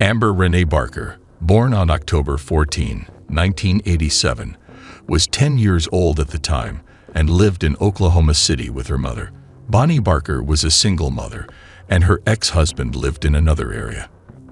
Amber Renee Barker, born on October 14, 1987, was 10 years old at the time and lived in Oklahoma City with her mother. Bonnie Barker was a single mother, and her ex-husband lived in another area.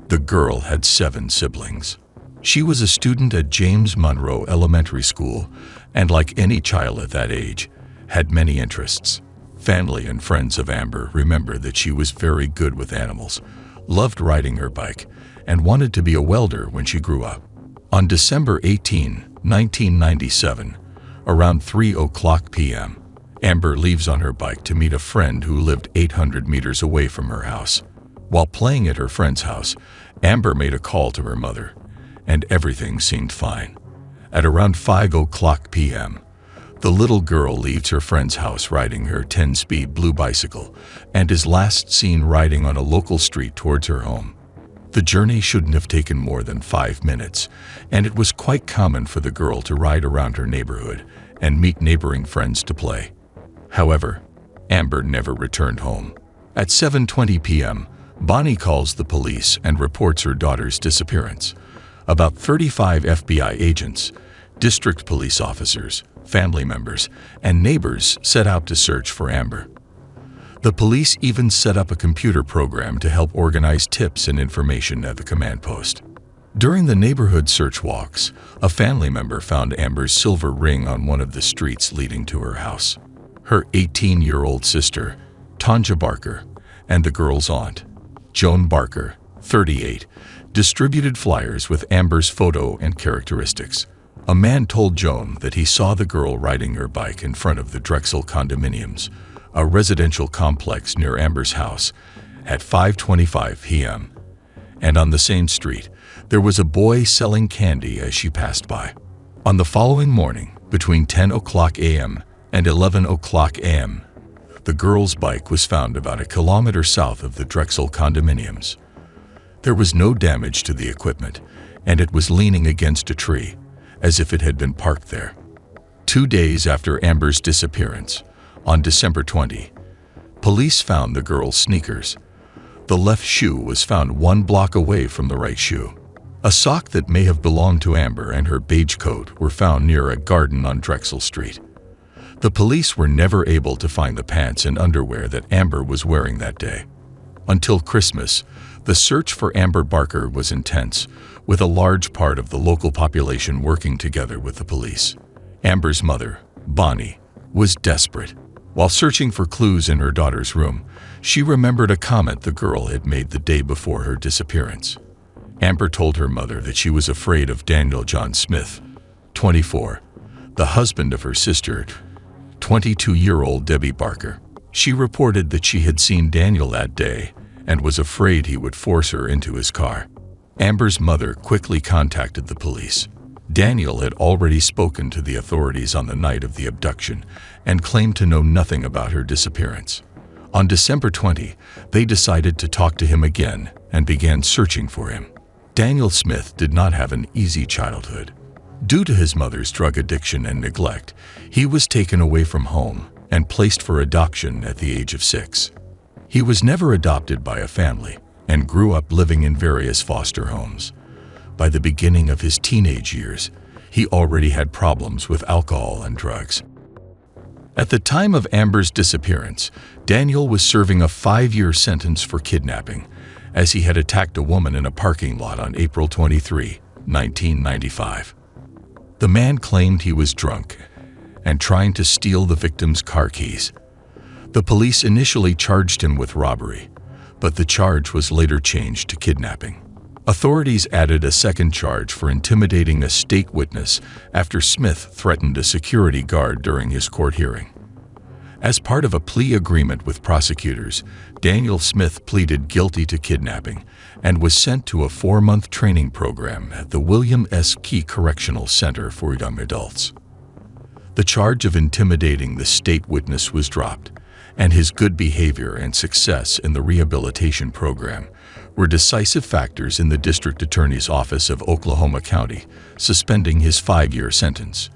The girl had 7 siblings. She was a student at James Monroe Elementary School, and like any child at that age, had many interests. Family and friends of Amber remember that she was very good with animals, loved riding her bike, and wanted to be a welder when she grew up. On December 18, 1997, around 3:00 p.m., Amber leaves on her bike to meet a friend who lived 800 meters away from her house. While playing at her friend's house, Amber made a call to her mother, and everything seemed fine. At around 5:00 p.m., the little girl leaves her friend's house riding her 10-speed blue bicycle and is last seen riding on a local street towards her home. The journey shouldn't have taken more than 5 minutes, and it was quite common for the girl to ride around her neighborhood and meet neighboring friends to play. However, Amber never returned home. At 7:20 p.m., Bonnie calls the police and reports her daughter's disappearance. About 35 FBI agents, district police officers, family members, and neighbors set out to search for Amber. The police even set up a computer program to help organize tips and information at the command post. During the neighborhood search walks, a family member found Amber's silver ring on one of the streets leading to her house. Her 18-year-old sister, Tanja Barker, and the girl's aunt, Joan Barker, 38, distributed flyers with Amber's photo and characteristics. A man told Joan that he saw the girl riding her bike in front of the Drexel condominiums, a residential complex near Amber's house, at 5:25 p.m. And on the same street, there was a boy selling candy as she passed by. On the following morning, between 10:00 a.m. and 11:00 a.m., the girl's bike was found about a kilometer south of the Drexel condominiums. There was no damage to the equipment, and it was leaning against a tree, as if it had been parked there. 2 days after Amber's disappearance, on December 20, police found the girl's sneakers. The left shoe was found 1 block away from the right shoe. A sock that may have belonged to Amber and her beige coat were found near a garden on Drexel Street. The police were never able to find the pants and underwear that Amber was wearing that day. Until Christmas, the search for Amber Barker was intense, with a large part of the local population working together with the police. Amber's mother, Bonnie, was desperate. While searching for clues in her daughter's room, she remembered a comment the girl had made the day before her disappearance. Amber told her mother that she was afraid of Daniel John Smith, 24, the husband of her sister, 22-year-old Debbie Barker. She reported that she had seen Daniel that day and was afraid he would force her into his car. Amber's mother quickly contacted the police. Daniel had already spoken to the authorities on the night of the abduction and claimed to know nothing about her disappearance. On December 20, they decided to talk to him again and began searching for him. Daniel Smith did not have an easy childhood. Due to his mother's drug addiction and neglect, he was taken away from home and placed for adoption at the age of 6. He was never adopted by a family and grew up living in various foster homes. By the beginning of his teenage years, he already had problems with alcohol and drugs. At the time of Amber's disappearance, Daniel was serving a 5-year sentence for kidnapping, as he had attacked a woman in a parking lot on April 23, 1995. The man claimed he was drunk and trying to steal the victim's car keys. The police initially charged him with robbery, but the charge was later changed to kidnapping. Authorities added a second charge for intimidating a state witness after Smith threatened a security guard during his court hearing. As part of a plea agreement with prosecutors, Daniel Smith pleaded guilty to kidnapping and was sent to a 4-month training program at the William S. Key Correctional Center for Young Adults. The charge of intimidating the state witness was dropped, and his good behavior and success in the rehabilitation program were decisive factors in the District Attorney's Office of Oklahoma County suspending his 5-year sentence.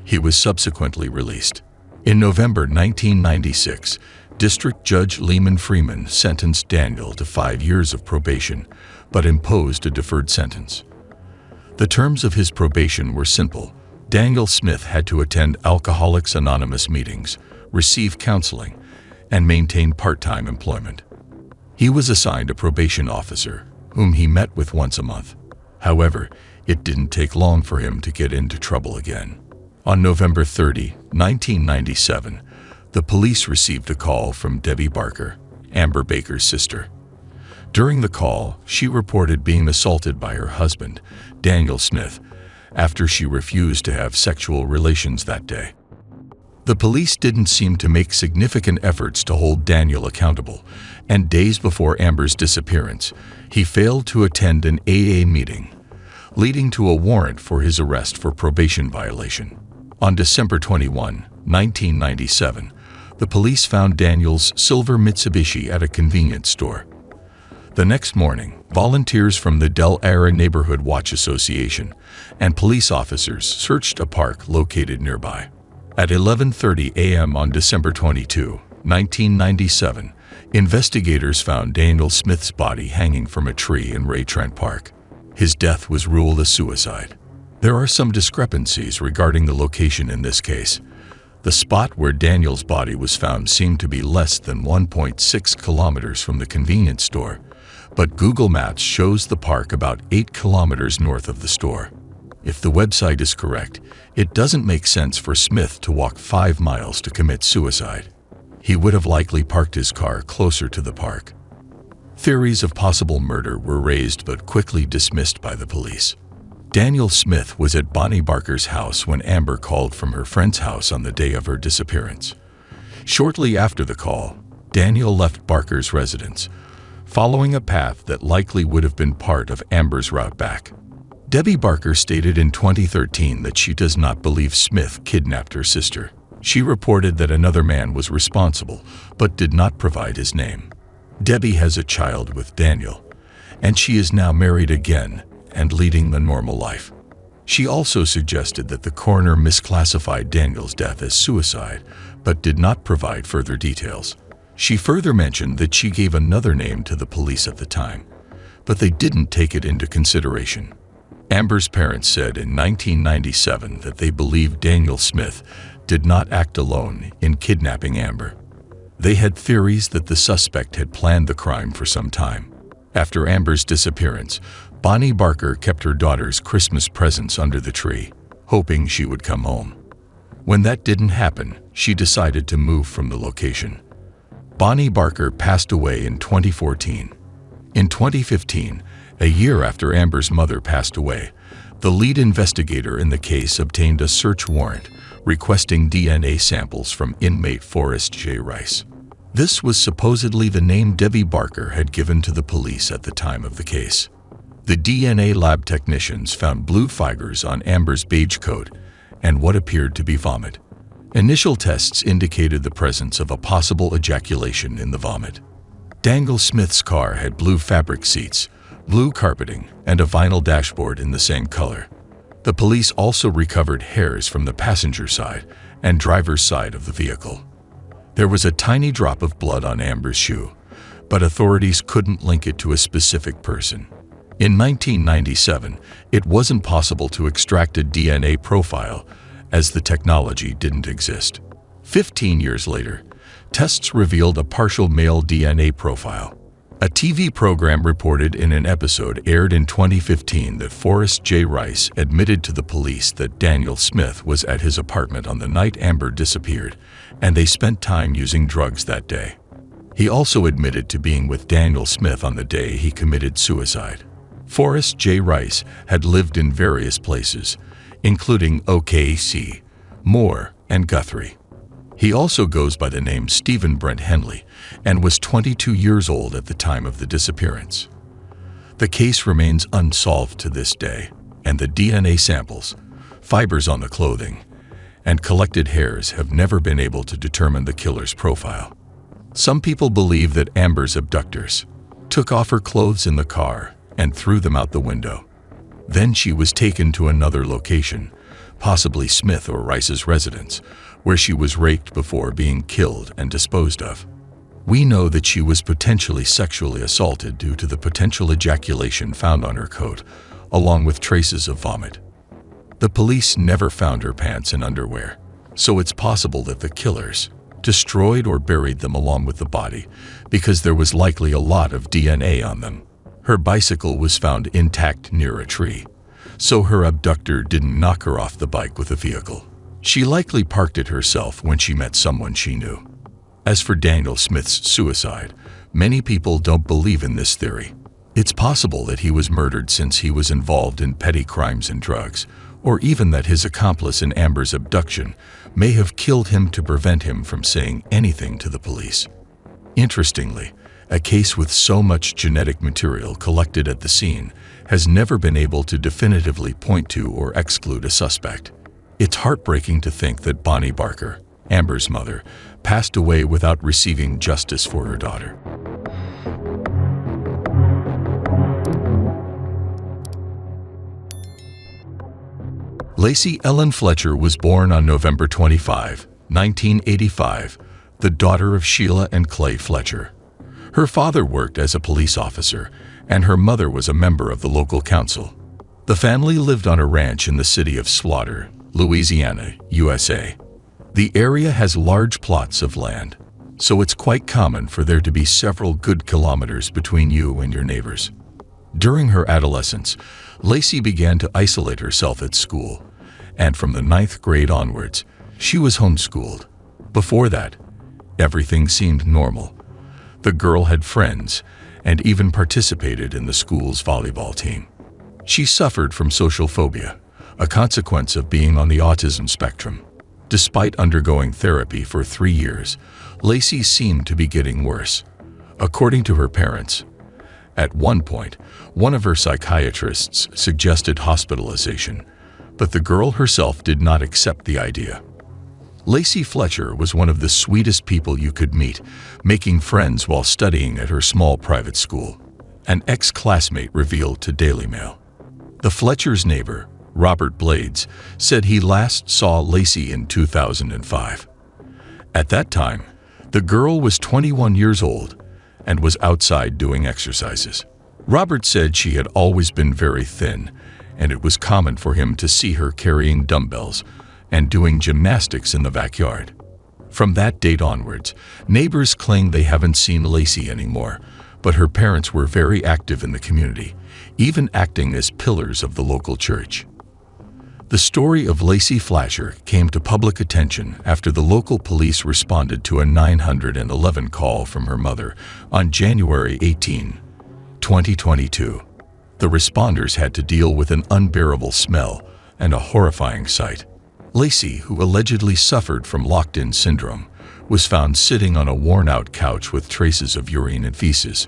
He was subsequently released. In November 1996, District Judge Lehman Freeman sentenced Daniel to 5 years of probation, but imposed a deferred sentence. The terms of his probation were simple. Daniel Smith had to attend Alcoholics Anonymous meetings, receive counseling, and maintain part-time employment. He was assigned a probation officer, whom he met with once a month. However, it didn't take long for him to get into trouble again. On November 30, 1997, the police received a call from Debbie Barker, Amber Baker's sister. During the call, she reported being assaulted by her husband, Daniel Smith, after she refused to have sexual relations that day. The police didn't seem to make significant efforts to hold Daniel accountable, and days before Amber's disappearance, he failed to attend an AA meeting, leading to a warrant for his arrest for probation violation. On December 21, 1997, the police found Daniel's silver Mitsubishi at a convenience store. The next morning, volunteers from the Del Ara Neighborhood Watch Association and police officers searched a park located nearby. At 11:30 a.m. on December 22, 1997, investigators found Daniel Smith's body hanging from a tree in Ray Trent Park. His death was ruled a suicide. There are some discrepancies regarding the location in this case. The spot where Daniel's body was found seemed to be less than 1.6 kilometers from the convenience store, but Google Maps shows the park about 8 kilometers north of the store. If the website is correct, it doesn't make sense for Smith to walk 5 miles to commit suicide. He would have likely parked his car closer to the park. Theories of possible murder were raised but quickly dismissed by the police. Daniel Smith was at Bonnie Barker's house when Amber called from her friend's house on the day of her disappearance. Shortly after the call, Daniel left Barker's residence, following a path that likely would have been part of Amber's route back. Debbie Barker stated in 2013 that she does not believe Smith kidnapped her sister. She reported that another man was responsible, but did not provide his name. Debbie has a child with Daniel, and she is now married again and leading the normal life. She also suggested that the coroner misclassified Daniel's death as suicide, but did not provide further details. She further mentioned that she gave another name to the police at the time, but they didn't take it into consideration. Amber's parents said in 1997 that they believed Daniel Smith did not act alone in kidnapping Amber. They had theories that the suspect had planned the crime for some time. After Amber's disappearance, Bonnie Barker kept her daughter's Christmas presents under the tree, hoping she would come home. When that didn't happen, she decided to move from the location. Bonnie Barker passed away in 2014. In 2015, a year after Amber's mother passed away, the lead investigator in the case obtained a search warrant requesting DNA samples from inmate Forrest J. Rice. This was supposedly the name Debbie Barker had given to the police at the time of the case. The DNA lab technicians found blue fibers on Amber's beige coat and what appeared to be vomit. Initial tests indicated the presence of a possible ejaculation in the vomit. Daniel Smith's car had blue fabric seats, blue carpeting, and a vinyl dashboard in the same color. The police also recovered hairs from the passenger side and driver's side of the vehicle. There was a tiny drop of blood on Amber's shoe, but authorities couldn't link it to a specific person. In 1997, it wasn't possible to extract a DNA profile as the technology didn't exist. 15 years later, tests revealed a partial male DNA profile. A TV program reported in an episode aired in 2015 that Forrest J. Rice admitted to the police that Daniel Smith was at his apartment on the night Amber disappeared, and they spent time using drugs that day. He also admitted to being with Daniel Smith on the day he committed suicide. Forrest J. Rice had lived in various places, including OKC, Moore, and Guthrie. He also goes by the name Stephen Brent Henley and was 22 years old at the time of the disappearance. The case remains unsolved to this day, and the DNA samples, fibers on the clothing, and collected hairs have never been able to determine the killer's profile. Some people believe that Amber's abductors took off her clothes in the car and threw them out the window. Then she was taken to another location, possibly Smith or Rice's residence, where she was raped before being killed and disposed of. We know that she was potentially sexually assaulted due to the potential ejaculation found on her coat, along with traces of vomit. The police never found her pants and underwear, so it's possible that the killers destroyed or buried them along with the body because there was likely a lot of DNA on them. Her bicycle was found intact near a tree, so her abductor didn't knock her off the bike with a vehicle. She likely parked it herself when she met someone she knew. As for Daniel Smith's suicide, many people don't believe in this theory. It's possible that he was murdered since he was involved in petty crimes and drugs, or even that his accomplice in Amber's abduction may have killed him to prevent him from saying anything to the police. Interestingly, a case with so much genetic material collected at the scene has never been able to definitively point to or exclude a suspect. It's heartbreaking to think that Bonnie Barker, Amber's mother, passed away without receiving justice for her daughter. Lacey Ellen Fletcher was born on November 25, 1985, the daughter of Sheila and Clay Fletcher. Her father worked as a police officer, and her mother was a member of the local council. The family lived on a ranch in the city of Slaughter, Louisiana, USA. The area has large plots of land, so it's quite common for there to be several good kilometers between you and your neighbors. During her adolescence, Lacey began to isolate herself at school, and from the 9th grade onwards, she was homeschooled. Before that, everything seemed normal. The girl had friends and even participated in the school's volleyball team. She suffered from social phobia, a consequence of being on the autism spectrum. Despite undergoing therapy for 3 years, Lacey seemed to be getting worse. According to her parents, at one point, one of her psychiatrists suggested hospitalization, but the girl herself did not accept the idea. Lacey Fletcher was one of the sweetest people you could meet, making friends while studying at her small private school, an ex-classmate revealed to Daily Mail. The Fletcher's neighbor, Robert Blades, said he last saw Lacey in 2005. At that time, the girl was 21 years old and was outside doing exercises. Robert said she had always been very thin, and it was common for him to see her carrying dumbbells and doing gymnastics in the backyard. From that date onwards, neighbors claim they haven't seen Lacey anymore, but her parents were very active in the community, even acting as pillars of the local church. The story of Lacey Fletcher came to public attention after the local police responded to a 911 call from her mother on January 18, 2022. The responders had to deal with an unbearable smell and a horrifying sight. Lacey, who allegedly suffered from locked-in syndrome, was found sitting on a worn-out couch with traces of urine and feces.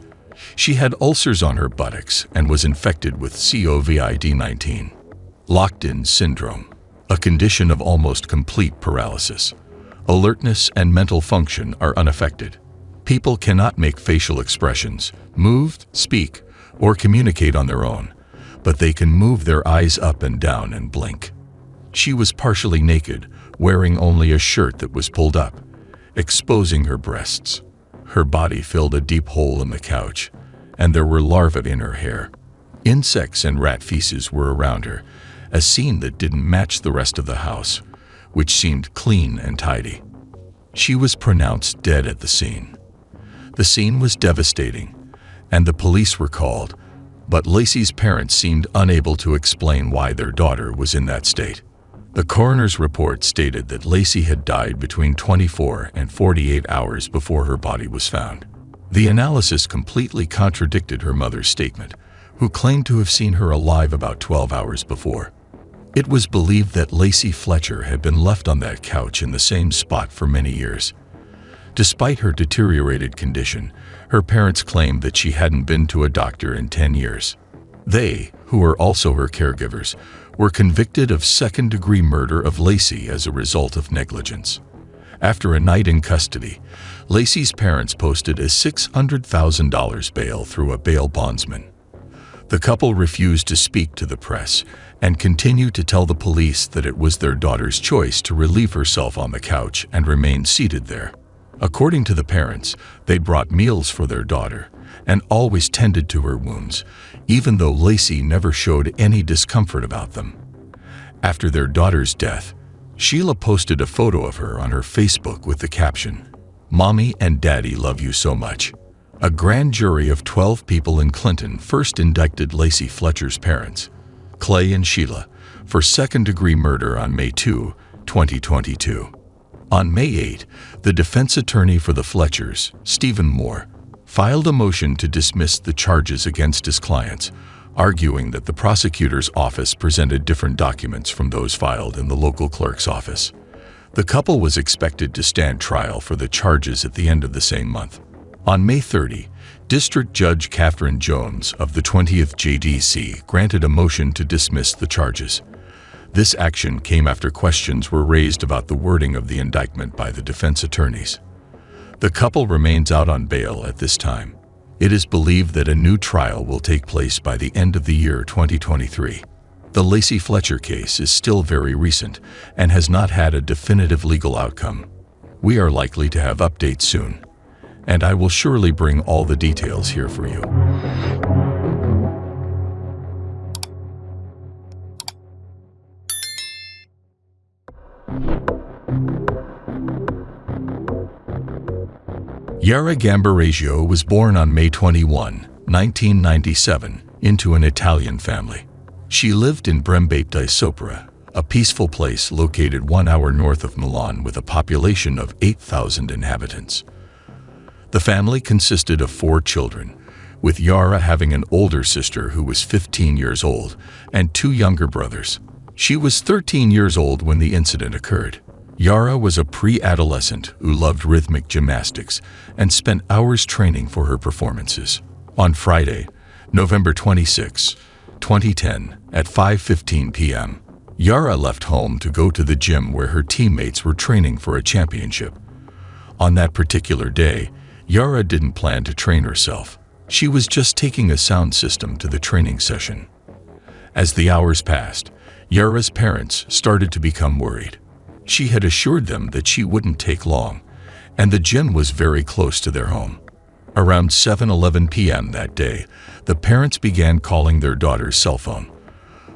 She had ulcers on her buttocks and was infected with COVID-19. Locked-in syndrome, a condition of almost complete paralysis. Alertness and mental function are unaffected. People cannot make facial expressions, move, speak, or communicate on their own, but they can move their eyes up and down and blink. She was partially naked, wearing only a shirt that was pulled up, exposing her breasts. Her body filled a deep hole in the couch, and there were larvae in her hair. Insects and rat feces were around her, a scene that didn't match the rest of the house, which seemed clean and tidy. She was pronounced dead at the scene. The scene was devastating, and the police were called, but Lacey's parents seemed unable to explain why their daughter was in that state. The coroner's report stated that Lacey had died between 24 and 48 hours before her body was found. The analysis completely contradicted her mother's statement, who claimed to have seen her alive about 12 hours before. It was believed that Lacey Fletcher had been left on that couch in the same spot for many years. Despite her deteriorated condition, her parents claimed that she hadn't been to a doctor in 10 years. They, who were also her caregivers, were convicted of second-degree murder of Lacey as a result of negligence. After a night in custody, Lacey's parents posted a $600,000 bail through a bail bondsman. The couple refused to speak to the press and continued to tell the police that it was their daughter's choice to relieve herself on the couch and remain seated there. According to the parents, they brought meals for their daughter and always tended to her wounds, even though Lacey never showed any discomfort about them. After their daughter's death, Sheila posted a photo of her on her Facebook with the caption, "Mommy and Daddy love you so much." A grand jury of 12 people in Clinton first indicted Lacey Fletcher's parents, Clay and Sheila, for second-degree murder on May 2, 2022. On May 8, the defense attorney for the Fletchers, Stephen Moore, filed a motion to dismiss the charges against his clients, arguing that the prosecutor's office presented different documents from those filed in the local clerk's office. The couple was expected to stand trial for the charges at the end of the same month. On May 30, District Judge Catherine Jones of the 20th JDC granted a motion to dismiss the charges. This action came after questions were raised about the wording of the indictment by the defense attorneys. The couple remains out on bail at this time. It is believed that a new trial will take place by the end of the year 2023. The Lacey Fletcher case is still very recent and has not had a definitive legal outcome. We are likely to have updates soon, and I will surely bring all the details here for you. Yara Gambaragio was born on May 21, 1997, into an Italian family. She lived in Brembate di Sopra, a peaceful place located 1 hour north of Milan with a population of 8,000 inhabitants. The family consisted of 4 children, with Yara having an older sister who was 15 years old and 2 younger brothers. She was 13 years old when the incident occurred. Yara was a pre-adolescent who loved rhythmic gymnastics and spent hours training for her performances. On Friday, November 26, 2010, at 5:15 p.m., Yara left home to go to the gym where her teammates were training for a championship. On that particular day, Yara didn't plan to train herself. She was just taking a sound system to the training session. As the hours passed, Yara's parents started to become worried. She had assured them that she wouldn't take long, and the gym was very close to their home. Around 7:11 p.m. that day, the parents began calling their daughter's cell phone.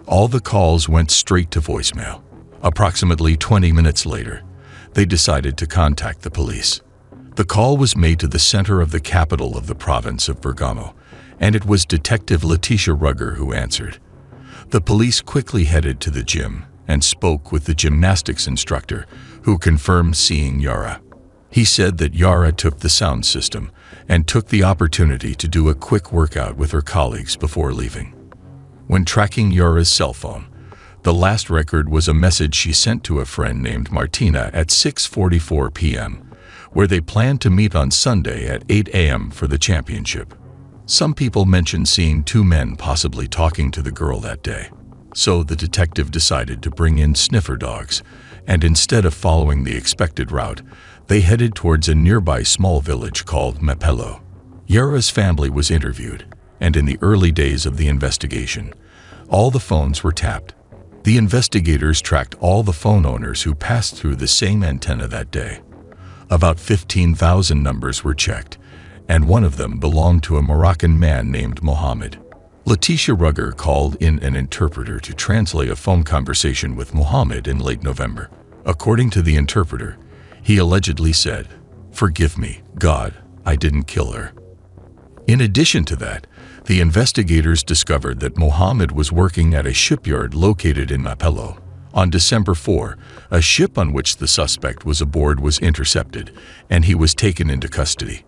All the calls went straight to voicemail. Approximately 20 minutes later, they decided to contact the police. The call was made to the center of the capital of the province of Bergamo, and it was Detective Letitia Rugger who answered. The police quickly headed to the gym and spoke with the gymnastics instructor, who confirmed seeing Yara. He said that Yara took the sound system and took the opportunity to do a quick workout with her colleagues before leaving. When tracking Yara's cell phone, the last record was a message she sent to a friend named Martina at 6:44 p.m., where they planned to meet on Sunday at 8 a.m. for the championship. Some people mentioned seeing 2 men possibly talking to the girl that day. So the detective decided to bring in sniffer dogs, and instead of following the expected route, they headed towards a nearby small village called Mappello. Yara's family was interviewed, and in the early days of the investigation, all the phones were tapped. The investigators tracked all the phone owners who passed through the same antenna that day. About 15,000 numbers were checked, and one of them belonged to a Moroccan man named Mohammed. Letitia Rugger called in an interpreter to translate a phone conversation with Mohammed in late November. According to the interpreter, he allegedly said, "Forgive me, God, I didn't kill her." In addition to that, the investigators discovered that Mohammed was working at a shipyard located in Mappello. On December 4, a ship on which the suspect was aboard was intercepted, and he was taken into custody.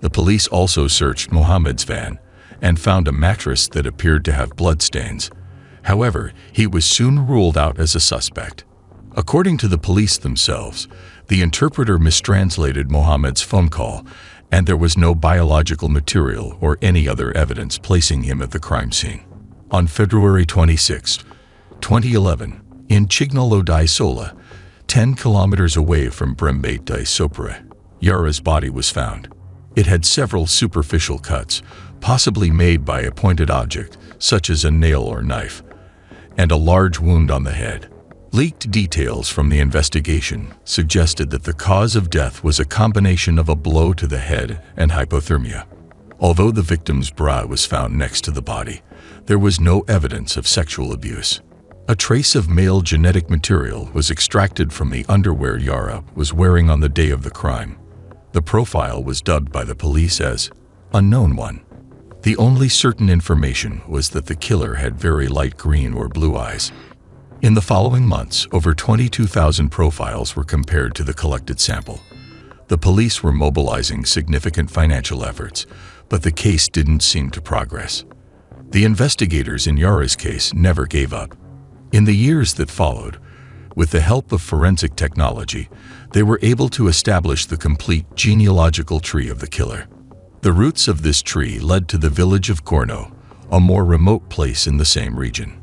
The police also searched Mohammed's van and found a mattress that appeared to have bloodstains. However, he was soon ruled out as a suspect. According to the police themselves, the interpreter mistranslated Mohammed's phone call, and there was no biological material or any other evidence placing him at the crime scene. On February 26, 2011, in Cignolo di Sola, 10 kilometers away from Brembate di Sopra, Yara's body was found. It had several superficial cuts, possibly made by a pointed object, such as a nail or knife, and a large wound on the head. Leaked details from the investigation suggested that the cause of death was a combination of a blow to the head and hypothermia. Although the victim's bra was found next to the body, there was no evidence of sexual abuse. A trace of male genetic material was extracted from the underwear Yara was wearing on the day of the crime. The profile was dubbed by the police as unknown one. The only certain information was that the killer had very light green or blue eyes. In the following months, over 22,000 profiles were compared to the collected sample. The police were mobilizing significant financial efforts, but the case didn't seem to progress. The investigators in Yara's case never gave up. In the years that followed, with the help of forensic technology, they were able to establish the complete genealogical tree of the killer. The roots of this tree led to the village of Gorno, a more remote place in the same region.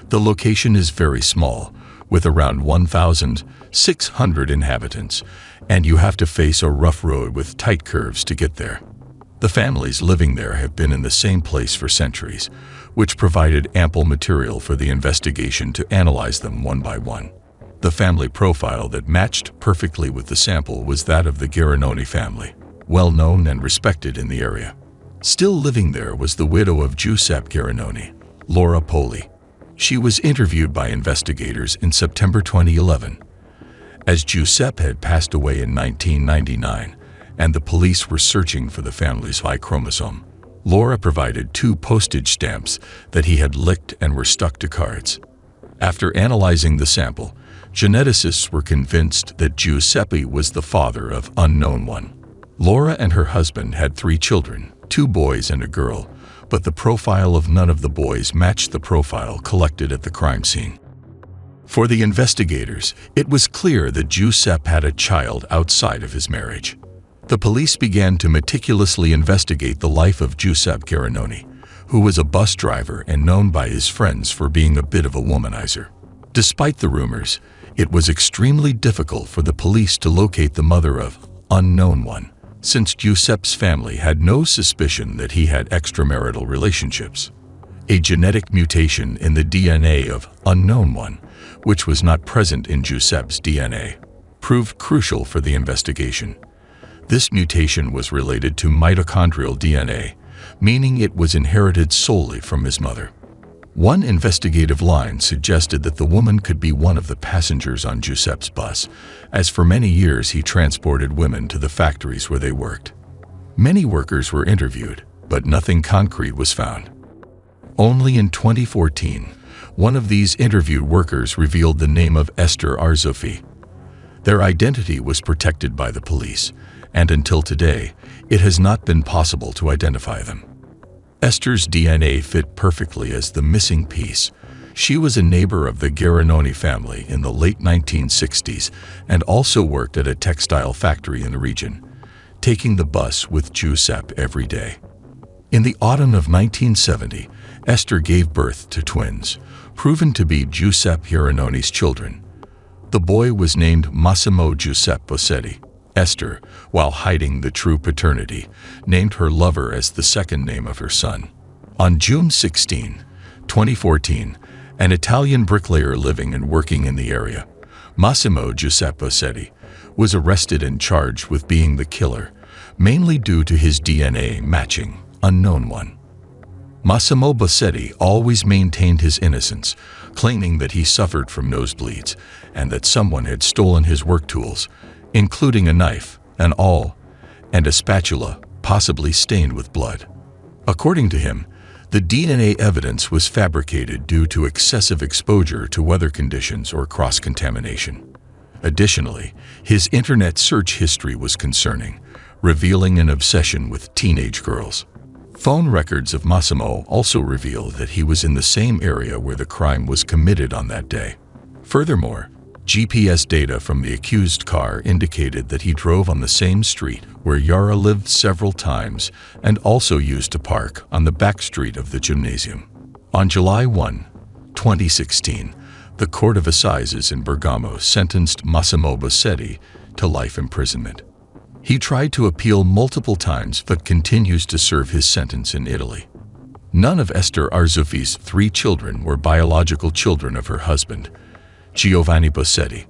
The location is very small, with around 1,600 inhabitants, and you have to face a rough road with tight curves to get there. The families living there have been in the same place for centuries, which provided ample material for the investigation to analyze them one by one. The family profile that matched perfectly with the sample was that of the Garanoni family, well known and respected in the area. Still living there was the widow of Giuseppe Garanoni, Laura Poli. She was interviewed by investigators in September 2011. As Giuseppe had passed away in 1999, and the police were searching for the family's Y chromosome, Laura provided 2 postage stamps that he had licked and were stuck to cards. After analyzing the sample, geneticists were convinced that Giuseppe was the father of unknown one. Laura and her husband had 3 children, 2 boys and a girl, but the profile of none of the boys matched the profile collected at the crime scene. For the investigators, it was clear that Giuseppe had a child outside of his marriage. The police began to meticulously investigate the life of Giuseppe Garanoni, who was a bus driver and known by his friends for being a bit of a womanizer. Despite the rumors, it was extremely difficult for the police to locate the mother of unknown one, since Giuseppe's family had no suspicion that he had extramarital relationships. A genetic mutation in the DNA of unknown one, which was not present in Giuseppe's DNA, proved crucial for the investigation. This mutation was related to mitochondrial DNA, meaning it was inherited solely from his mother. One investigative line suggested that the woman could be one of the passengers on Giuseppe's bus, as for many years he transported women to the factories where they worked. Many workers were interviewed, but nothing concrete was found. Only in 2014, one of these interviewed workers revealed the name of Esther Arzofi. Their identity was protected by the police, and until today, it has not been possible to identify them. Esther's DNA fit perfectly as the missing piece. She was a neighbor of the Garanoni family in the late 1960s and also worked at a textile factory in the region, taking the bus with Giuseppe every day. In the autumn of 1970, Esther gave birth to twins, proven to be Giuseppe Garanoni's children. The boy was named Massimo Giuseppe Bossetti. Esther, while hiding the true paternity, named her lover as the second name of her son. On June 16, 2014, an Italian bricklayer living and working in the area, Massimo Giuseppe Bossetti, was arrested and charged with being the killer, mainly due to his DNA matching unknown one. Massimo Bossetti always maintained his innocence, claiming that he suffered from nosebleeds and that someone had stolen his work tools, including a knife, an awl, and a spatula, possibly stained with blood. According to him, the DNA evidence was fabricated due to excessive exposure to weather conditions or cross-contamination. Additionally, his internet search history was concerning, revealing an obsession with teenage girls. Phone records of Massimo also revealed that he was in the same area where the crime was committed on that day. Furthermore, GPS data from the accused car indicated that he drove on the same street where Yara lived several times and also used to park on the back street of the gymnasium. On July 1, 2016, the Court of Assizes in Bergamo sentenced Massimo Bossetti to life imprisonment. He tried to appeal multiple times but continues to serve his sentence in Italy. None of Esther Arzofi's 3 children were biological children of her husband. Giovanni Bossetti.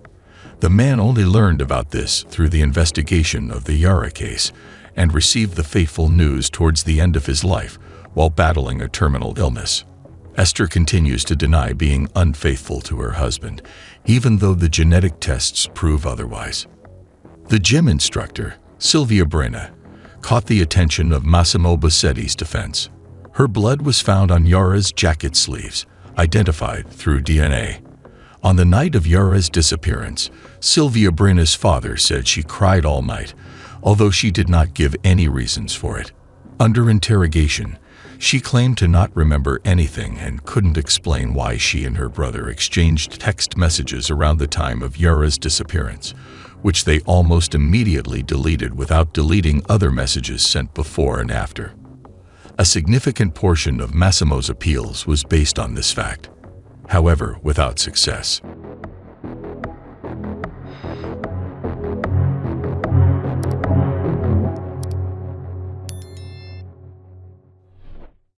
The man only learned about this through the investigation of the Yara case and received the fateful news towards the end of his life while battling a terminal illness. Esther continues to deny being unfaithful to her husband, even though the genetic tests prove otherwise. The gym instructor, Silvia Brena, caught the attention of Massimo Bossetti's defense. Her blood was found on Yara's jacket sleeves, identified through DNA. On the night of Yara's disappearance, Silvia Brena's father said she cried all night, although she did not give any reasons for it. Under interrogation, she claimed to not remember anything and couldn't explain why she and her brother exchanged text messages around the time of Yara's disappearance, which they almost immediately deleted without deleting other messages sent before and after. A significant portion of Massimo's appeals was based on this fact, however, without success.